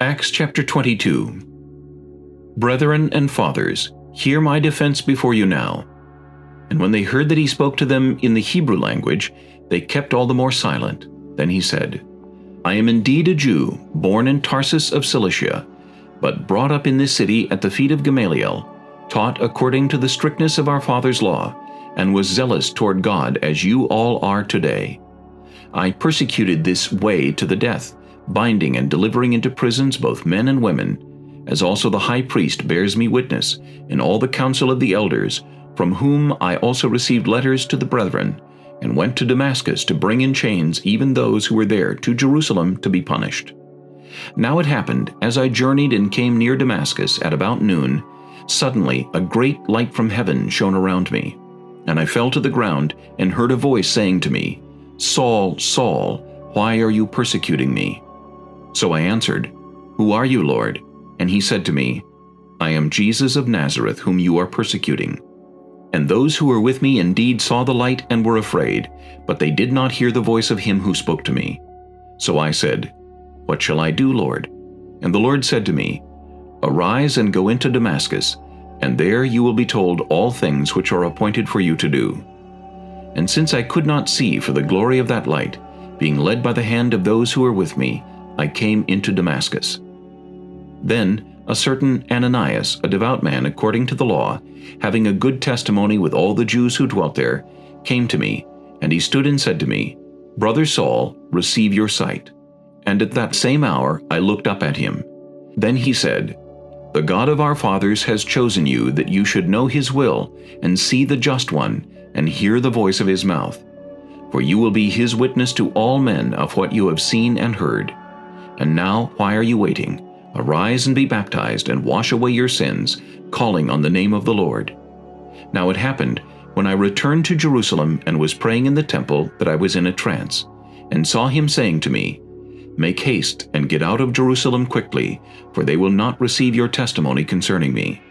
Acts chapter 22. Brethren and fathers, hear my defense before you now. And when they heard that he spoke to them in the Hebrew language, they kept all the more silent. Then he said, I am indeed a Jew, born in Tarsus of Cilicia, but brought up in this city at the feet of Gamaliel, taught according to the strictness of our father's law, and was zealous toward God as you all are today. I persecuted this way to the death, binding and delivering into prisons both men and women, as also the high priest bears me witness, and all the council of the elders, from whom I also received letters to the brethren, and went to Damascus to bring in chains even those who were there to Jerusalem to be punished. Now it happened, as I journeyed and came near Damascus at about noon, suddenly a great light from heaven shone around me. And I fell to the ground and heard a voice saying to me, Saul, Saul, why are you persecuting me? So I answered, Who are you, Lord? And he said to me, I am Jesus of Nazareth, whom you are persecuting. And those who were with me indeed saw the light and were afraid, but they did not hear the voice of him who spoke to me. So I said, What shall I do, Lord? And the Lord said to me, Arise and go into Damascus, and there you will be told all things which are appointed for you to do. And since I could not see for the glory of that light, being led by the hand of those who were with me, I came into Damascus. Then a certain Ananias, a devout man according to the law, having a good testimony with all the Jews who dwelt there, came to me, and he stood and said to me, Brother Saul, receive your sight. And at that same hour I looked up at him. Then he said, The God of our fathers has chosen you that you should know his will, and see the Just One, and hear the voice of his mouth. For you will be his witness to all men of what you have seen and heard. And now, why are you waiting? Arise and be baptized, and wash away your sins, calling on the name of the Lord. Now it happened, when I returned to Jerusalem and was praying in the temple, that I was in a trance, and saw him saying to me, Make haste and get out of Jerusalem quickly, for they will not receive your testimony concerning me.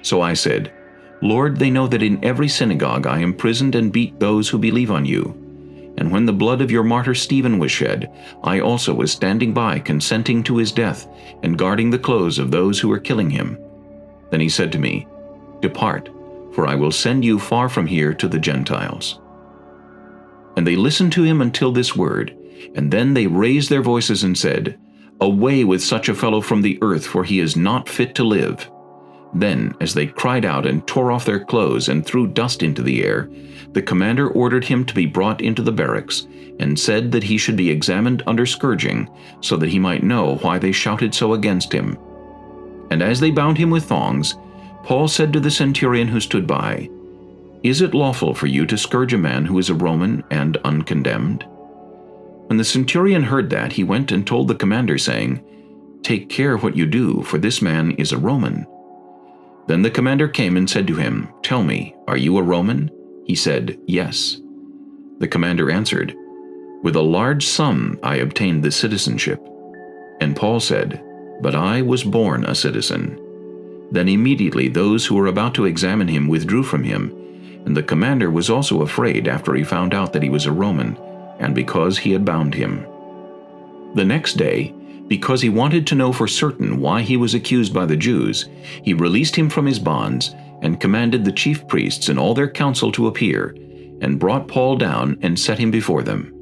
So I said, Lord, they know that in every synagogue I imprisoned and beat those who believe on you. And when the blood of your martyr Stephen was shed, I also was standing by, consenting to his death, and guarding the clothes of those who were killing him. Then he said to me, Depart, for I will send you far from here to the Gentiles. And they listened to him until this word, and then they raised their voices and said, Away with such a fellow from the earth, for he is not fit to live. Then, as they cried out and tore off their clothes and threw dust into the air, the commander ordered him to be brought into the barracks, and said that he should be examined under scourging, so that he might know why they shouted so against him. And as they bound him with thongs, Paul said to the centurion who stood by, Is it lawful for you to scourge a man who is a Roman and uncondemned? When the centurion heard that, he went and told the commander, saying, Take care what you do, for this man is a Roman. Then the commander came and said to him, Tell me, are you a Roman? He said, Yes. The commander answered, With a large sum I obtained this citizenship. And Paul said, But I was born a citizen. Then immediately those who were about to examine him withdrew from him, and the commander was also afraid after he found out that he was a Roman, and because he had bound him. The next day, because he wanted to know for certain why he was accused by the Jews, he released him from his bonds, and commanded the chief priests and all their council to appear, and brought Paul down and set him before them.